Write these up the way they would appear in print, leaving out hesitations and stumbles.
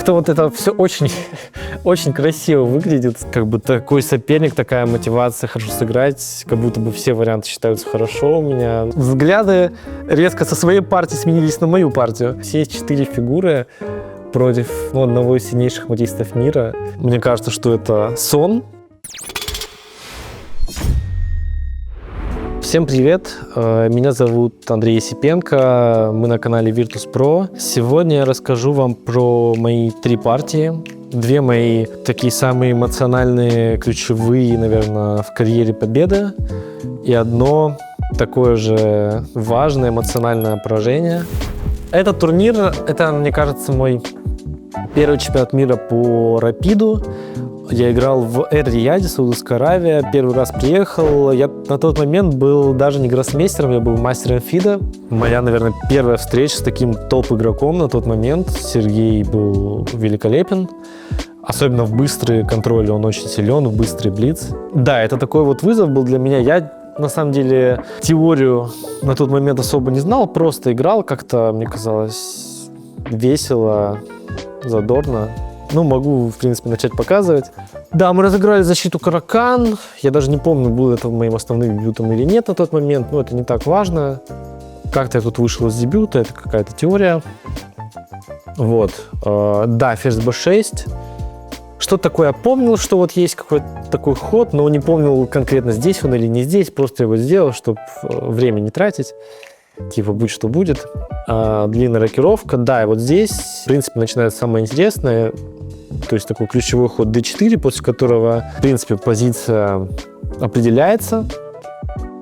как-то вот это все очень, очень красиво выглядит. Как бы такой соперник, такая мотивация хорошо сыграть. Как будто бы все варианты считаются хорошо у меня. Взгляды резко со своей партии сменились на мою партию. Все 4 фигуры против одного из сильнейших матистов мира. Мне кажется, что это сон. Всем привет, меня зовут Андрей Есипенко, мы на канале Virtus.pro. Сегодня я расскажу вам про мои 3 партии. 2 мои такие самые эмоциональные, ключевые, наверное, в карьере победы. И одно такое же важное эмоциональное поражение. Этот турнир, это, мне кажется, мой первый чемпионат мира по рапиду. Я играл в Эр-Рияде, Саудовская Аравия. Первый раз приехал. Я на тот момент был даже не гроссмейстером, я был мастером ФИДа. Моя, наверное, первая встреча с таким топ-игроком на тот момент. Сергей был великолепен. Особенно в быстрый контроль он очень силен, в быстрый блиц. Да, это такой вот вызов был для меня. Я, на самом деле, теорию на тот момент особо не знал. Просто играл как-то, мне казалось, весело, задорно. Ну, могу, в принципе, начать показывать. Да, мы разыграли защиту Каракан. Я даже не помню, было это моим основным дебютом или нет на тот момент, но это не так важно. Как-то я тут вышел из дебюта, это какая-то теория. Вот. Да, ферзь b6. Что такое я помнил, что вот есть какой-то такой ход, но не помнил конкретно, здесь он или не здесь. Просто его сделал, чтобы время не тратить. Типа, будь что будет. Длинная рокировка. Да, и вот здесь, в принципе, начинается самое интересное. То есть такой ключевой ход d4, после которого, в принципе, позиция определяется.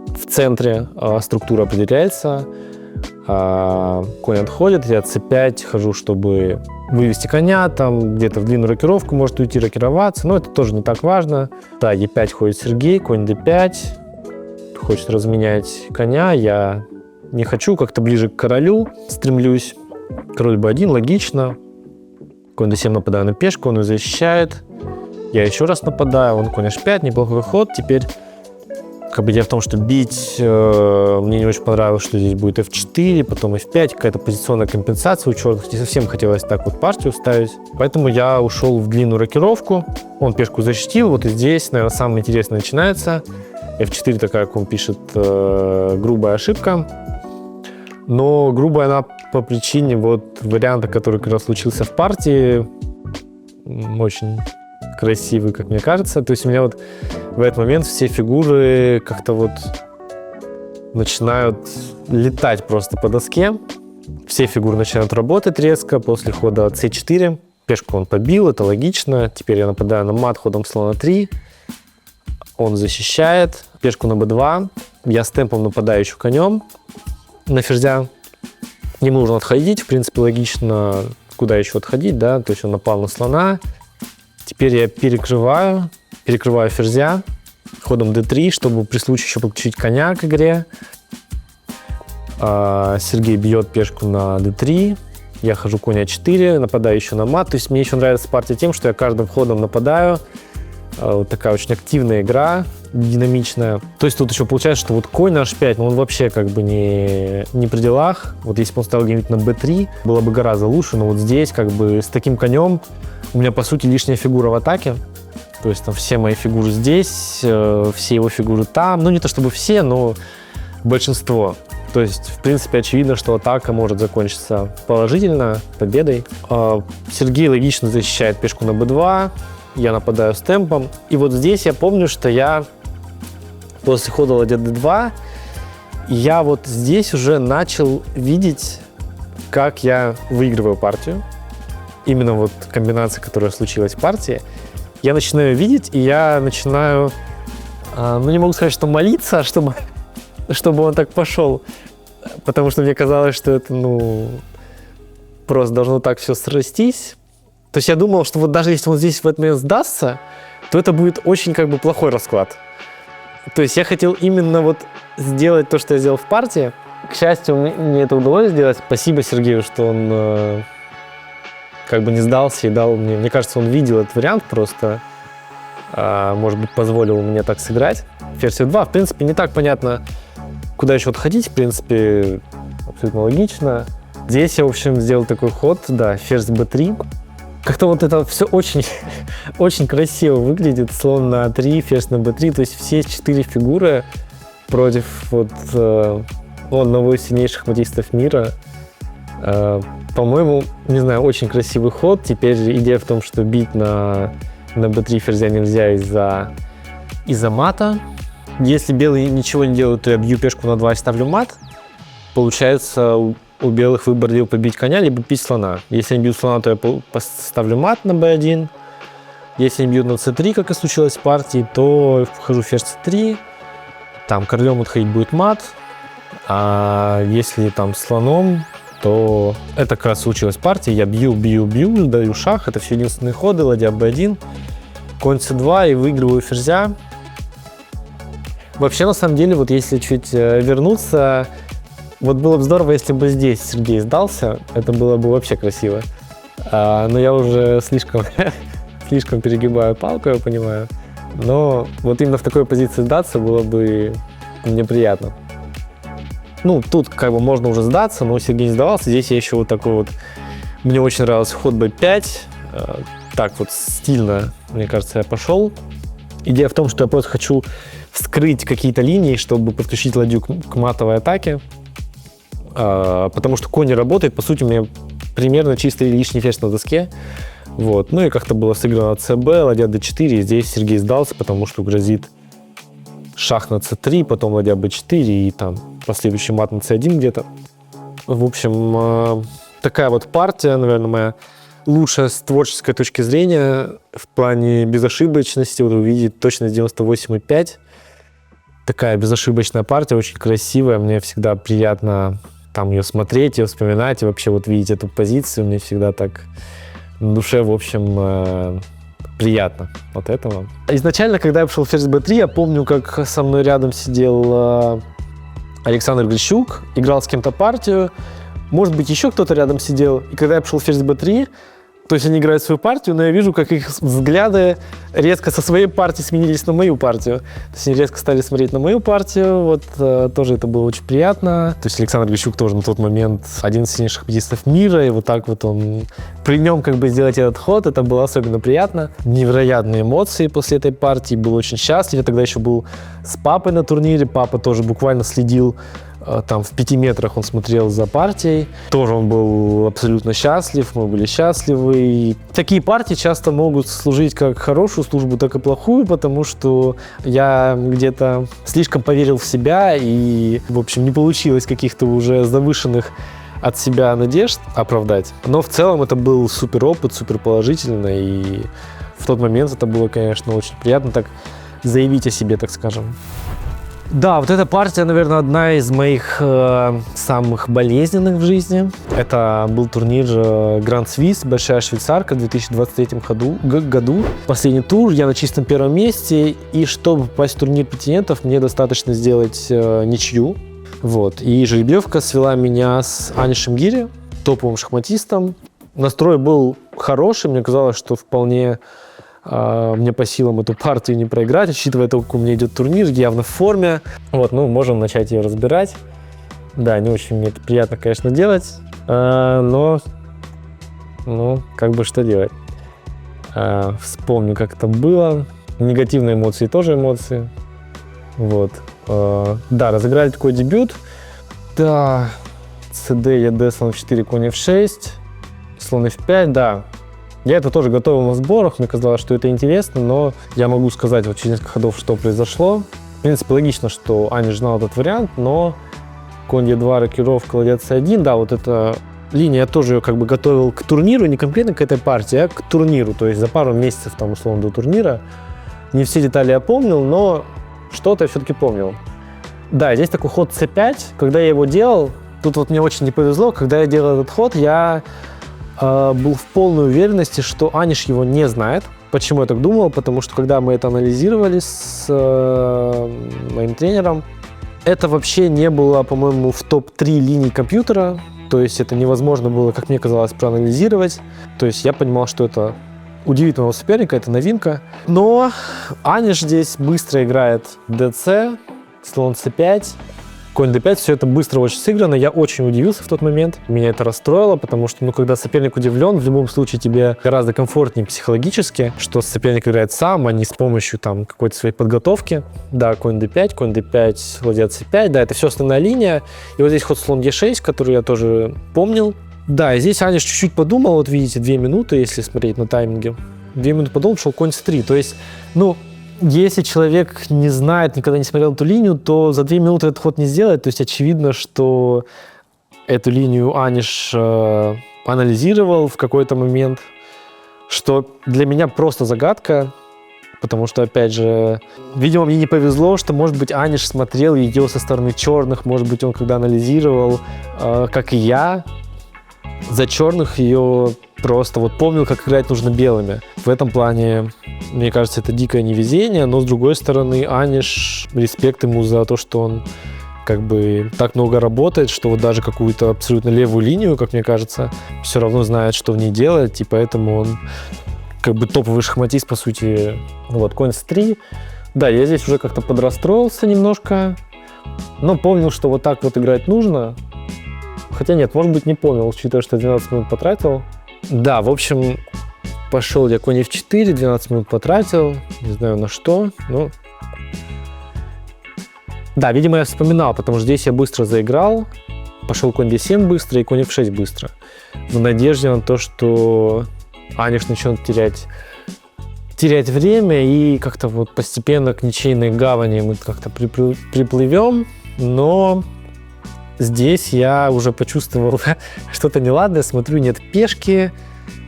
В центре структура определяется. Конь отходит, я c5 хожу, чтобы вывести коня, там где-то в длинную рокировку может уйти, рокироваться, но это тоже не так важно. Да, e5 ходит Сергей, конь d5, хочет разменять коня, я не хочу, как-то ближе к королю стремлюсь. Король b1, логично. Конь d7 нападаю на пешку, он ее защищает. Я еще раз нападаю, он конь h5, неплохой ход. Теперь, как бы, дело в том, что бить мне не очень понравилось, что здесь будет f4, потом f5, какая-то позиционная компенсация у черных. Не совсем хотелось так вот партию ставить. Поэтому я ушел в длинную рокировку. Он пешку защитил, вот и здесь, наверное, самое интересное начинается. f4 такая, как он пишет, грубая ошибка. Но грубая она по причине вот варианта, который как раз случился в партии, очень красивый, как мне кажется. То есть у меня вот в этот момент все фигуры как-то вот начинают летать просто по доске. Все фигуры начинают работать резко после хода c4. Пешку он побил, это логично. Теперь я нападаю на мат ходом слона 3. Он защищает. Пешку на b2. Я с темпом нападаю еще конем на ферзя. Не нужно отходить, в принципе, логично, куда еще отходить, да, то есть он напал на слона. Теперь я перекрываю ферзя ходом d3, чтобы при случае еще подключить коня к игре. Сергей бьет пешку на d3, я хожу конь a4, нападаю еще на мат. То есть мне еще нравится партия тем, что я каждым ходом нападаю. Вот такая очень активная игра, динамичная. То есть тут еще получается, что вот конь на h5, но он вообще как бы не при делах. Вот если бы он ставил где-нибудь на b3, было бы гораздо лучше, но вот здесь как бы с таким конем у меня по сути лишняя фигура в атаке. То есть там все мои фигуры здесь, все его фигуры там. Ну не то чтобы все, но большинство. То есть, в принципе, очевидно, что атака может закончиться положительно, победой. Сергей логично защищает пешку на b2. Я нападаю с темпом. И вот здесь я помню, что я после хода ладья d2, я вот здесь уже начал видеть, как я выигрываю партию. Именно вот комбинация, которая случилась в партии. Я начинаю видеть, и я начинаю, ну не могу сказать, что молиться, чтобы он так пошел. Потому что мне казалось, что это, ну, просто должно так все срастись. То есть я думал, что вот даже если он здесь в этот момент сдастся, то это будет очень как бы плохой расклад. То есть я хотел именно вот сделать то, что я сделал в партии. К счастью, мне это удалось сделать. Спасибо Сергею, что он как бы не сдался и дал мне. Мне кажется, он видел этот вариант просто. Может быть, позволил мне так сыграть. Ферзь F2, в принципе, не так понятно, куда еще отходить. В принципе, абсолютно логично. Здесь я, в общем, сделал такой ход, да, ферзь b3. Как-то вот это все очень, очень красиво выглядит. Слон на 3, ферзь на b3. То есть все 4 фигуры против вот, одного из сильнейших матистов мира. По-моему, не знаю, очень красивый ход. Теперь идея в том, что бить на b3 ферзя нельзя из-за мата. Если белые ничего не делают, то я бью пешку на 2 и ставлю мат. Получается, у белых выбор либо побить коня, либо бить слона. Если они бьют слона, то я поставлю мат на b1. Если они бьют на c3, как и случилось в партии, то вхожу ферзь c3. Там королем отходить будет мат. А если там слоном, то это как раз случилось в партии. Я бью, даю шах. Это все единственные ходы. Ладья b1, конь c2 и выигрываю ферзя. Вообще, на самом деле, вот если чуть вернуться, вот было бы здорово, если бы здесь Сергей сдался. Это было бы вообще красиво. Но я уже слишком перегибаю палку, я понимаю. Но вот именно в такой позиции сдаться было бы неприятно. Ну, тут как бы можно уже сдаться, но Сергей не сдавался. Здесь я еще вот такой вот... Мне очень нравился ход b5. Так вот стильно, мне кажется, я пошел. Идея в том, что я просто хочу вскрыть какие-то линии, чтобы подключить ладью к матовой атаке. Потому что конь не работает. По сути, у меня примерно чистый лишний ферзь на доске. Вот. Ну и как-то было сыграно cb, ладья d4. И здесь Сергей сдался, потому что грозит шах на c3, потом ладья b4 и там последующий мат на c1 где-то. В общем, такая вот партия, наверное, моя лучшая с творческой точки зрения в плане безошибочности. Вот вы видите, точность 98,5. Такая безошибочная партия, очень красивая. Мне всегда приятно там ее смотреть, ее вспоминать и вообще вот видеть эту позицию. Мне всегда так на душе, в общем, приятно от этого. Изначально, когда я пошел в ферзь b3, я помню, как со мной рядом сидел Александр Грищук, играл с кем-то партию. Может быть, еще кто-то рядом сидел. И когда я пошел в ферзь b3, то есть они играют свою партию, но я вижу, как их взгляды резко со своей партии сменились на мою партию. То есть они резко стали смотреть на мою партию. Вот тоже это было очень приятно. То есть Александр Грищук тоже на тот момент один из сильнейших матистов мира. И вот так вот он при нем как бы сделать этот ход, это было особенно приятно. Невероятные эмоции после этой партии. Был очень счастлив. Я тогда еще был с папой на турнире. Папа тоже буквально следил. Там в 5 метрах он смотрел за партией. Тоже он был абсолютно счастлив, мы были счастливы. И такие партии часто могут служить как хорошую службу, так и плохую, потому что я где-то слишком поверил в себя и, в общем, не получилось каких-то уже завышенных от себя надежд оправдать. Но в целом это был супер опыт, супер положительно. И в тот момент это было, конечно, очень приятно так заявить о себе, так скажем. Да, вот эта партия, наверное, одна из моих самых болезненных в жизни. Это был турнир Grand Swiss, Большая Швейцарка в 2023 году. Последний тур, я на чистом первом месте. И чтобы попасть в турнир претендентов, мне достаточно сделать ничью. Вот. И жеребьевка свела меня с Анишем Гири, топовым шахматистом. Настрой был хороший, мне казалось, что вполне... мне по силам эту партию не проиграть, учитывая то, как у меня идет турнир, явно в форме. Вот, ну, можем начать ее разбирать. Да, не очень мне это приятно, конечно, делать, но, ну, как бы что делать. Вспомню, как это было. Негативные эмоции тоже эмоции. Вот. Да, разыграли такой дебют. Да, cd, ед, слон f4, конь f6, слон f5, да. Я это тоже готовил на сборах, мне казалось, что это интересно, но я могу сказать вот через несколько ходов, что произошло. В принципе, логично, что Аниш знал этот вариант, но конь e2, рокировка, ладья c1, да, вот эта линия, я тоже ее как бы готовил к турниру, не конкретно к этой партии, а к турниру, то есть за пару месяцев, там, условно, до турнира. Не все детали я помнил, но что-то я все-таки помнил. Да, здесь такой ход c5, когда я его делал, тут вот мне очень не повезло, когда я делал этот ход, я был в полной уверенности, что Аниш его не знает. Почему я так думал? Потому что когда мы это анализировали с моим тренером, это вообще не было, по-моему, в топ-3 линий компьютера. То есть это невозможно было, как мне казалось, проанализировать. То есть я понимал, что это удивительного соперника, это новинка. Но Аниш здесь быстро играет dc, слон c5. конь d5, все это быстро очень сыграно. Я очень удивился в тот момент. Меня это расстроило, потому что, когда соперник удивлен, в любом случае тебе гораздо комфортнее психологически, что соперник играет сам, а не с помощью какой-то своей подготовки. Да, конь d5, ладья c5, да, это все основная линия. И вот здесь ход слон e6, который я тоже помнил. Да, и здесь Аниш чуть-чуть подумал, вот видите, 2 минуты, если смотреть на тайминге. 2 минуты подумал, шел конь c3. То есть, если человек не знает, никогда не смотрел эту линию, то за 2 минуты этот ход не сделает. То есть очевидно, что эту линию Аниш анализировал в какой-то момент, что для меня просто загадка, потому что, опять же, видимо, мне не повезло, что, может быть, Аниш смотрел ее со стороны черных, может быть, он когда анализировал, как и я, за черных ее просто помнил, как играть нужно белыми. В этом плане, мне кажется, это дикое невезение, но, с другой стороны, Аниш, респект ему за то, что он так много работает, что даже какую-то абсолютно левую линию, как мне кажется, все равно знает, что в ней делать, и поэтому он топовый шахматист, по сути. Конь c3. Да, я здесь уже как-то подрастроился немножко, но помнил, что так играть нужно. Хотя нет, может быть, не помнил, учитывая, что 12 минут потратил. Да, в общем, пошел я конь f4, 12 минут потратил, не знаю на что, Да, видимо, я вспоминал, потому что здесь я быстро заиграл, пошел конь d7 быстро и конь f6 быстро, в надежде на то, что Аниш начнет терять время, и как-то постепенно к ничейной гавани мы как-то приплывем, но здесь я уже почувствовал что-то неладное, смотрю, нет пешки,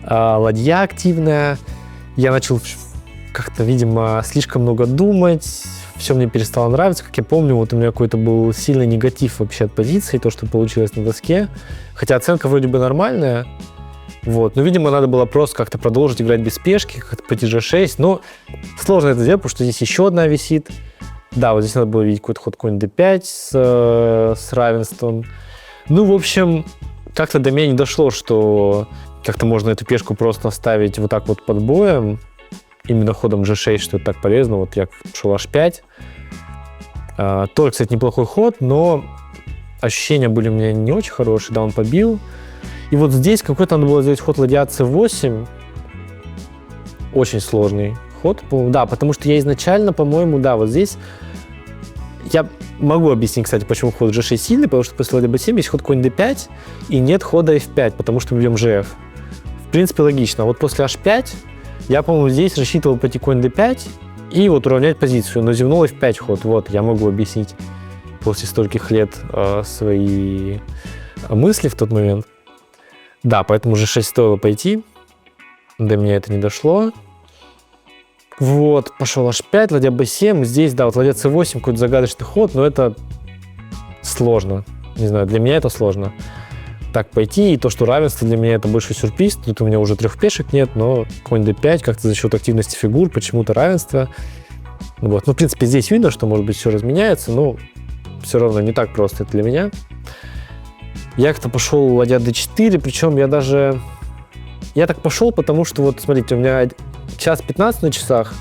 ладья активная, я начал как-то, видимо, слишком много думать, все мне перестало нравиться. Как я помню, у меня какой-то был сильный негатив вообще от позиции, то, что получилось на доске. Хотя оценка вроде бы нормальная. Но, видимо, надо было просто как-то продолжить играть без пешки, как-то пойти g6. Но сложно это сделать, потому что здесь еще одна висит. Да, здесь надо было видеть какой-то ход конь d5 с равенством. В общем, как-то до меня не дошло, что как-то можно эту пешку просто оставить под боем. Именно ходом g6, что это так полезно. Я шел h5. Тоже, кстати, неплохой ход, но ощущения были у меня не очень хорошие. Да, он побил. И здесь какой-то надо было сделать ход ладья c8. Очень сложный ход. Да, потому что я изначально, по-моему, здесь... Я могу объяснить, кстати, почему ход g6 сильный, потому что после ладья b7 есть ход конь d5 и нет хода f5, потому что мы бьем gf. В принципе, логично. После h5 я, по-моему, здесь рассчитывал пойти конь d5 и уравнять позицию, но зевнул f5 ход. Я могу объяснить после стольких лет свои мысли в тот момент. Да, поэтому g6 стоило пойти. До меня это не дошло. Пошел h5, ладья b7. Здесь, да, ладья c8, какой-то загадочный ход, но это сложно. Не знаю, для меня это сложно. Так пойти, и то, что равенство для меня это большой сюрприз. Тут у меня уже 3 пешек нет, но конь d5 как-то за счет активности фигур почему-то равенство. В принципе, здесь видно, что, может быть, все разменяется, но все равно не так просто это для меня. Я как-то пошел ладья d4, причем я так пошел, потому что, смотрите, у меня час 15 на часах,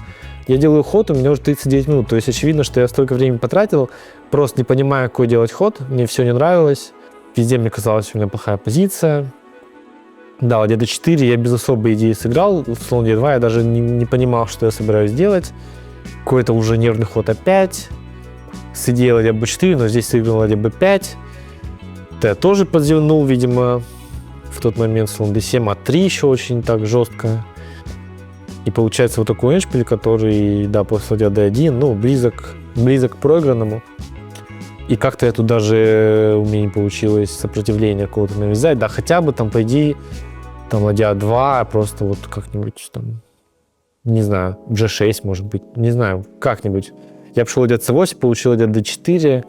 я делаю ход, у меня уже 39 минут, то есть очевидно, что я столько времени потратил, просто не понимая, какой делать ход, мне все не нравилось, везде мне казалось, у меня плохая позиция. Да, ладья d4 я без особой идеи сыграл, слон d2 я даже не понимал, что я собираюсь делать, какой-то уже нервный ход опять, с идеей ладья b4, но здесь сыграл ладья b5, я тоже подзевнул, видимо, в тот момент слон d7, а3 еще очень так жестко. И получается такой эндшпиль, который, да, после ладья d1, близок к проигранному. И как-то я тут даже у меня не получилось сопротивление какого-то навязать. Да, хотя бы по идее, ладья 2, просто как-нибудь не знаю, g6, может быть, не знаю, как-нибудь. Я пошел ладья c8, получил ладья d4.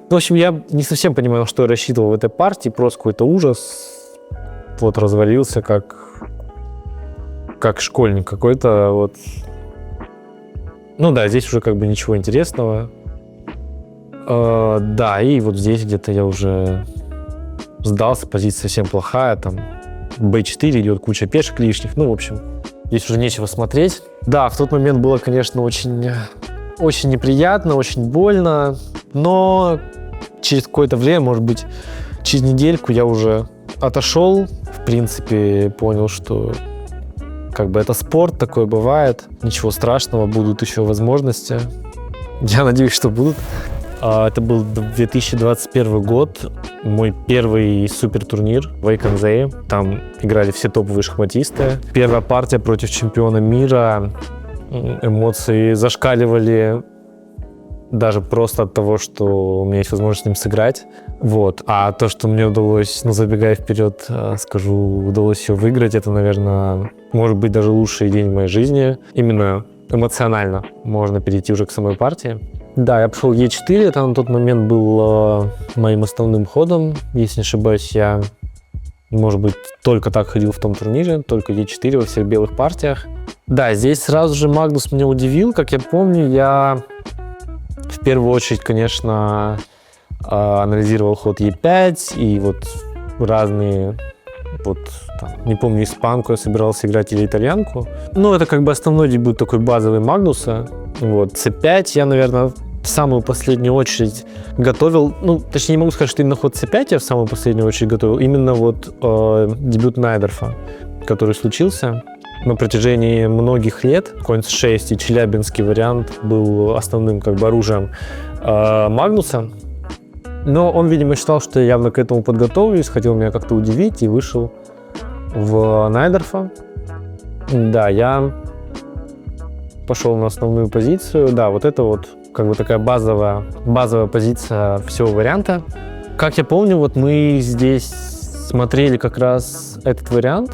В общем, я не совсем понимаю, что я рассчитывал в этой партии, просто какой-то ужас. Развалился как школьник какой-то. Да, здесь уже ничего интересного. Да, и здесь где-то я уже сдался, позиция совсем плохая, b4 идет куча пешек лишних, в общем, здесь уже нечего смотреть. Да, в тот момент было, конечно, очень неприятно, очень больно, но через какое-то время, может быть, через недельку я уже отошел, в принципе, понял, что как бы это спорт, такое бывает, ничего страшного, будут еще возможности. Я надеюсь, что будут. Это был 2021 год, мой первый супертурнир в Айконзее. Там играли все топовые шахматисты. Первая партия против чемпиона мира. Эмоции зашкаливали даже просто от того, что у меня есть возможность с ним сыграть. Вот. А то, что мне удалось, забегая вперед, скажу, удалось ее выиграть, это, наверное, может быть даже лучший день в моей жизни. Именно эмоционально можно перейти уже к самой партии. Да, я пошел Е4, это на тот момент был моим основным ходом. Если не ошибаюсь, я, может быть, только так ходил в том турнире, только Е4 во всех белых партиях. Да, здесь сразу же Магнус меня удивил. Как я помню, я в первую очередь, конечно, анализировал ход Е5 и вот разные, вот, там, не помню, испанку я собирался играть или итальянку. Но это как бы основной дебют такой базовый Магнуса. Вот, С5 я, наверное, в самую последнюю очередь готовил, точнее, не могу сказать, что именно ход С5 я в самую последнюю очередь готовил, именно вот дебют Найдорфа, который случился на протяжении многих лет. Конь С6 и челябинский вариант был основным как бы оружием Магнуса. Но он, видимо, считал, что я явно к этому подготовлюсь, хотел меня как-то удивить и вышел в Найдорфа. Да, я пошел на основную позицию. Да, вот это вот как бы такая базовая позиция всего варианта. Как я помню, вот мы здесь смотрели как раз этот вариант.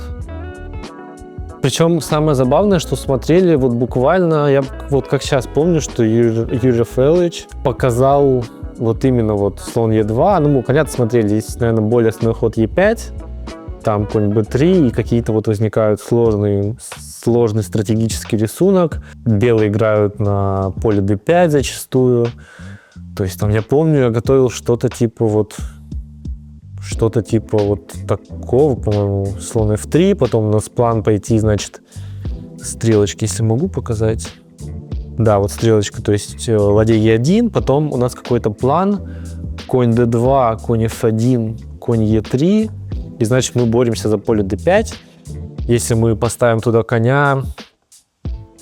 Причем самое забавное, что смотрели вот буквально, я вот как сейчас помню, что Юрий Рафаэлович показал вот именно вот слон Е2. Понятно, смотрели, здесь, наверное, более основной ход Е5, там конь Б3, и какие-то вот возникают сложный стратегический рисунок. Белые играют на поле d5 зачастую. То есть там, я помню, я готовил что-то типа вот такого, по-моему, слон F3, потом у нас план пойти, значит, стрелочки, если могу показать. Да, вот стрелочка, то есть ладья Е1, потом у нас какой-то план, конь D2, конь F1, конь Е3, и значит мы боремся за поле D5. Если мы поставим туда коня,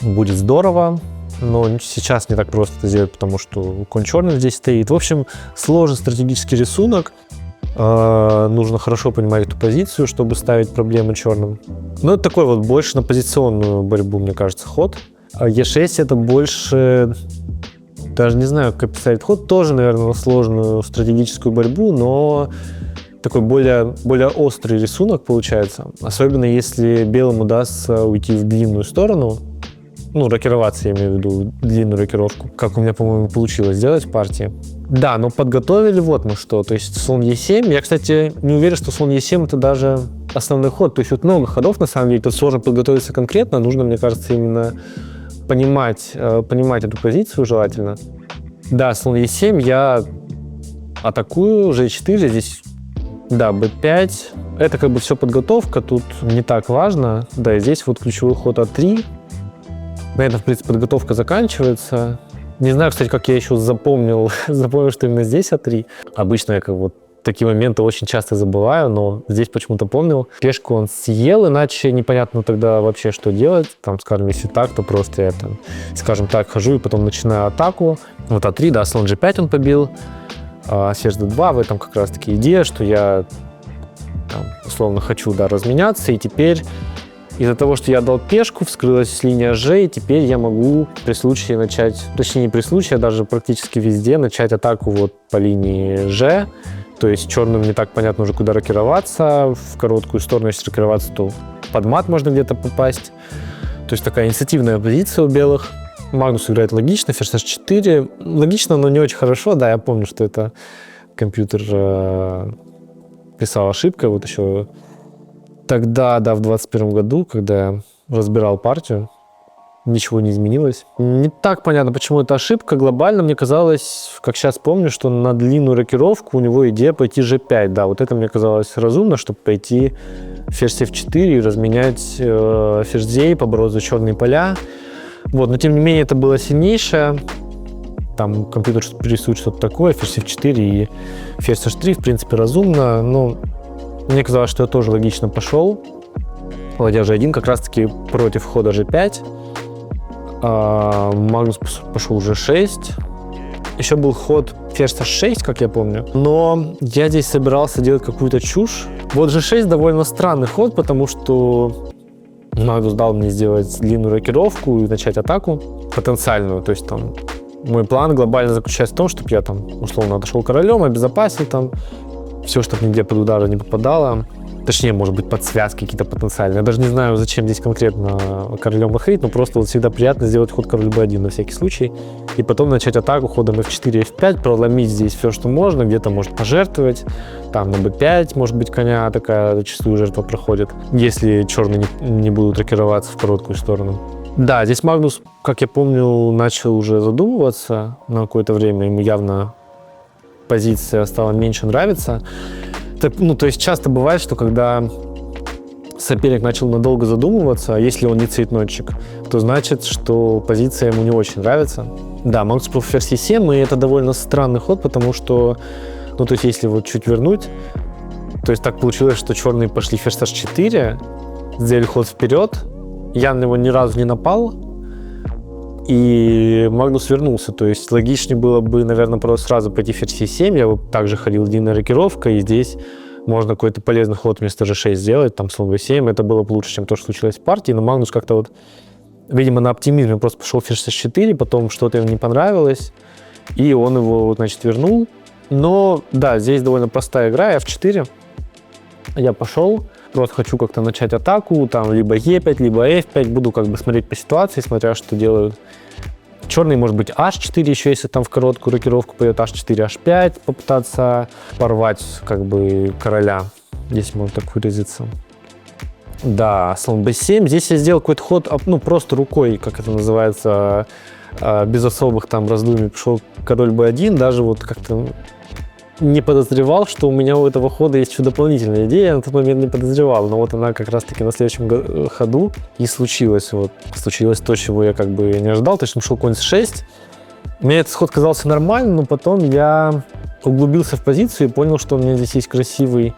будет здорово, но сейчас не так просто это сделать, потому что конь черный здесь стоит. В общем, сложный стратегический рисунок. Нужно хорошо понимать эту позицию, чтобы ставить проблемы черным. Но это такой вот больше на позиционную борьбу, мне кажется, ход. А Е6 это больше, даже не знаю, как описать ход, тоже, наверное, на сложную стратегическую борьбу, но такой более острый рисунок получается. Особенно если белым удастся уйти в длинную сторону, рокироваться, я имею в виду, длинную рокировку, как у меня, по-моему, получилось сделать в партии. Да, но подготовили вот мы что, то есть слон Е7. Я, кстати, не уверен, что слон Е7 это даже основной ход, то есть вот много ходов, на самом деле, тут сложно подготовиться конкретно, нужно, мне кажется, именно понимать эту позицию желательно. Да, слон Е7, я атакую, G4, здесь, да, B5, это как бы все подготовка, тут не так важно, да, и здесь вот ключевой ход А3. На этом, в принципе, подготовка заканчивается. Не знаю, кстати, как я еще запомнил, что именно здесь А3. Обычно я как вот такие моменты очень часто забываю, но здесь почему-то помнил. Пешку он съел, иначе непонятно тогда вообще, что делать. Там, скажем, если так, то просто я там, скажем так, хожу и потом начинаю атаку. Вот А3, да, слон G5 он побил, ферзь D2. В этом как раз-таки идея, что я там, условно хочу, да, разменяться, и теперь из-за того, что я отдал пешку, вскрылась линия G, и теперь я могу при случае начать, точнее не при случае, а даже практически везде начать атаку вот по линии G. То есть черным не так понятно уже, куда рокироваться. В короткую сторону, если рокироваться, то под мат можно где-то попасть. То есть такая инициативная позиция у белых. Магнус играет логично, ферзь H4. Логично, но не очень хорошо. Да, я помню, что это компьютер писал ошибкой. Вот еще тогда, да, в 2021 году, когда я разбирал партию, ничего не изменилось. Не так понятно, почему это ошибка. Глобально мне казалось, как сейчас помню, что на длинную рокировку у него идея пойти G5. Да, вот это мне казалось разумно, чтобы пойти ферзь F4 и разменять ферзей, побороть за черные поля. Вот, но тем не менее это было сильнейшее. там компьютер рисует что-то такое, ферзь f4 и ферзь h3, в принципе, разумно, но мне казалось, что я тоже логично пошел. Ладья g1 как раз-таки против хода g5. Магнус пошел g6. Еще был ход ферзь h6, как я помню. Но я здесь собирался делать какую-то чушь. Вот g6 довольно странный ход, потому что Магнус дал мне сделать длинную рокировку и начать атаку потенциальную. То есть там мой план глобально заключается в том, чтобы я там условно отошел королем, обезопасил там все, чтобы нигде под удары не попадало. Точнее, может быть, под связки какие-то потенциальные. Я даже не знаю, зачем здесь конкретно королем выходить, но просто вот всегда приятно сделать ход король b1 на всякий случай. И потом начать атаку ходом f4, f5, проломить здесь все, что можно, где-то может пожертвовать. Там на b5, может быть, коня такая зачастую жертва проходит, если черные не будут рокироваться в короткую сторону. Да, здесь Магнус, как я помню, начал уже задумываться на какое-то время. Ему явно позиция стала меньше нравиться. То есть часто бывает, что когда соперник начал надолго задумываться, а если он не цветнотчик, то значит, что позиция ему не очень нравится. Да, Магнус против ферзь e7, и это довольно странный ход, потому что, то есть если вот чуть вернуть, то есть так получилось, что черные пошли ферзь h4, сделали ход вперед, я на него ни разу не напал, и Магнус вернулся. То есть логичнее было бы, наверное, просто сразу пойти ферзь e7. Я бы также ходил длинная рокировка, и здесь можно какой-то полезный ход вместо g6 сделать, там слон b7. Это было бы лучше, чем то, что случилось в партии. Но Магнус как-то вот, видимо, на оптимизме просто пошел ферзь h4, потом что-то ему не понравилось, и он его, значит, вернул. Но, да, здесь довольно простая игра, f4. Я пошел. Просто хочу как-то начать атаку, там либо e5, либо f5, буду как бы смотреть по ситуации, смотря что делают. Черный, может быть, h4 еще, если там в короткую рокировку пойдет h4, h5, попытаться порвать как бы короля, если можно так выразиться. Да, слон b7, здесь я сделал какой-то ход, просто рукой, как это называется, без особых там раздумий, пошел король b1, даже вот как-то не подозревал, что у меня у этого хода есть еще дополнительная идея, я на тот момент не подозревал, но вот она как раз-таки на следующем ходу и случилось. Вот случилось то, чего я как бы не ожидал, точно шел конь c6. Мне этот ход казался нормальным, но потом я углубился в позицию и понял, что у меня здесь есть красивый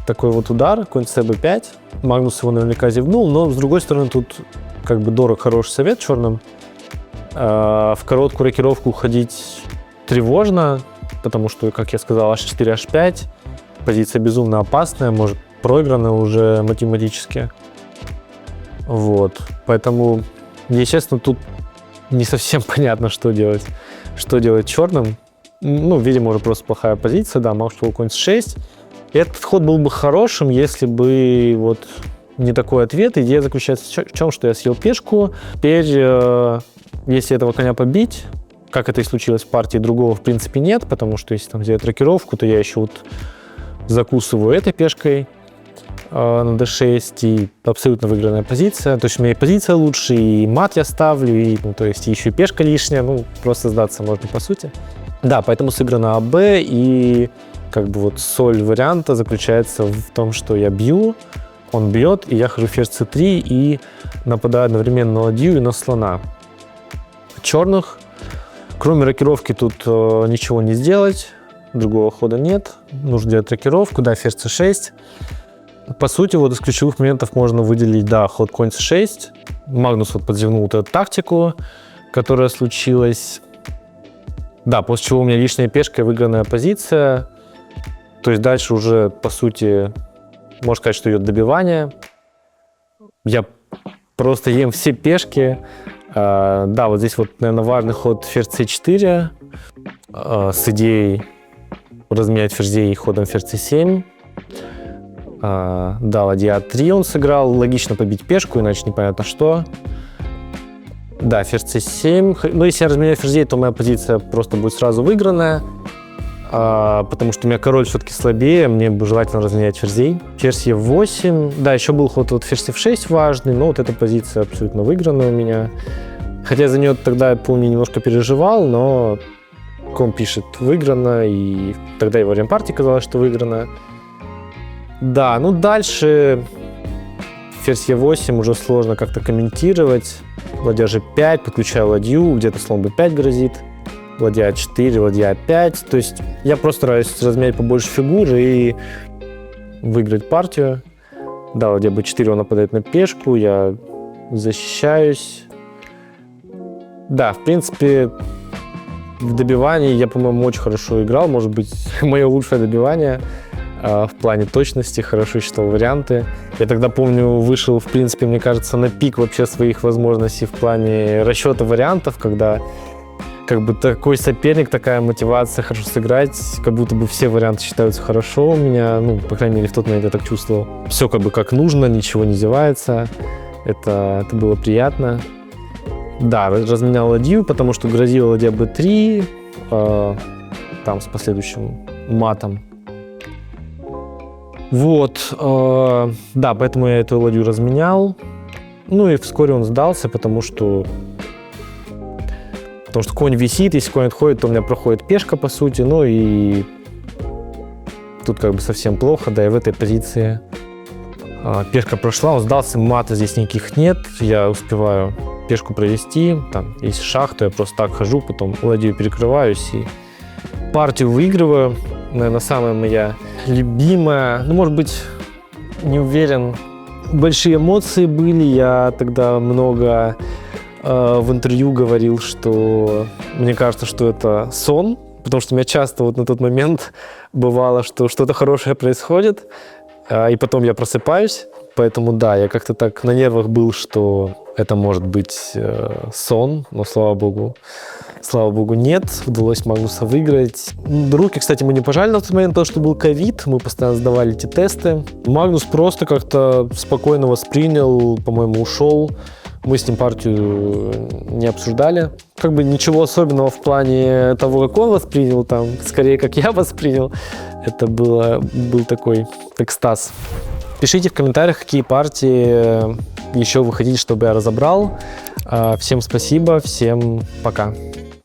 такой вот удар, конь cb5. Магнус его наверняка зевнул, но с другой стороны тут как бы дорог хороший совет черным. В короткую рокировку уходить тревожно, потому что, как я сказал, h4, h5, позиция безумно опасная, может проиграна уже математически. Вот, поэтому, естественно, тут не совсем понятно, что делать. Что делать черным? Видимо, уже просто плохая позиция, да, Магнус шел конь c6. Этот ход был бы хорошим, если бы вот не такой ответ. Идея заключается в чем, что я съел пешку. Теперь, если этого коня побить, как это и случилось в партии, другого в принципе нет, потому что если там сделать рокировку, то я еще вот закусываю этой пешкой на d6, и абсолютно выигранная позиция. То есть у меня и позиция лучше, и мат я ставлю, и, то есть еще и пешка лишняя, просто сдаться можно по сути. Да, поэтому сыграно АБ, и как бы вот соль варианта заключается в том, что я бью, он бьет, и я хожу ферзь c3 и нападаю одновременно на ладью и на слона. Черных, кроме рокировки, тут ничего не сделать, другого хода нет, нужно делать рокировку, да, ферзь c6. По сути, вот из ключевых моментов можно выделить, да, ход конь c6. Магнус вот подзевнул вот эту тактику, которая случилась. Да, после чего у меня лишняя пешка и выигранная позиция. То есть дальше уже, по сути, можно сказать, что идет добивание. Я просто ем все пешки. Да, вот здесь вот, наверное, важный ход ферзь c4 с идеей разменять ферзей ходом ферзь c7. Да, ладья a3 он сыграл. Логично побить пешку, иначе непонятно что. Да, ферзь c7. Но если я разменяю ферзей, то моя позиция просто будет сразу выигранная. Потому что у меня король все-таки слабее, мне бы желательно разменять ферзей. Ферзь e8. Да, еще был ход вот ферзь f6 важный, но вот эта позиция абсолютно выигранная у меня. Хотя за нее тогда, я помню, немножко переживал, но ком пишет выиграно, и тогда и во время партии казалось, что выиграно. Да, дальше ферзь e8 уже сложно как-то комментировать. Ладья g5, подключаю ладью, где-то слон b5 грозит. ладья 4, ладья 5. То есть я просто стараюсь разменять побольше фигур и выиграть партию. Да, ладья b4, он нападает на пешку, я защищаюсь. Да, в принципе, в добивании я, по-моему, очень хорошо играл. Может быть, мое лучшее добивание в плане точности, хорошо считал варианты. Я тогда, помню, вышел, в принципе, мне кажется, на пик вообще своих возможностей в плане расчета вариантов, когда как бы такой соперник, такая мотивация хорошо сыграть, как будто бы все варианты считаются хорошо у меня, ну, по крайней мере, в тот момент я так чувствовал. Все как бы как нужно, ничего не зевается, это было приятно. Да, разменял ладью, потому что грозила ладья b3, там с последующим матом. Вот, да, поэтому я эту ладью разменял. Ну и вскоре он сдался, потому что конь висит, если конь отходит, то у меня проходит пешка, по сути, ну и тут как бы совсем плохо, да, и в этой позиции пешка прошла, он сдался, мата здесь никаких нет, я успеваю пешку провести, там, если шах, то я просто так хожу, потом ладью перекрываюсь и партию выигрываю. Наверное, самая моя любимая, ну, может быть, не уверен, большие эмоции были, я тогда много в интервью говорил, что мне кажется, что это сон, потому что у меня часто вот на тот момент бывало, что что-то хорошее происходит, и потом я просыпаюсь, поэтому да, я как-то так на нервах был, что это может быть сон, но слава богу, нет, удалось Магнуса выиграть. Руки, кстати, мы не пожали на тот момент, потому что был ковид, мы постоянно сдавали эти тесты. Магнус просто как-то спокойно воспринял, по-моему, ушел. Мы с ним партию не обсуждали. Как бы ничего особенного в плане того, как он воспринял, там, скорее, как я воспринял. Это был такой экстаз. Пишите в комментариях, какие партии еще вы хотите, чтобы я разобрал. Всем спасибо, всем пока.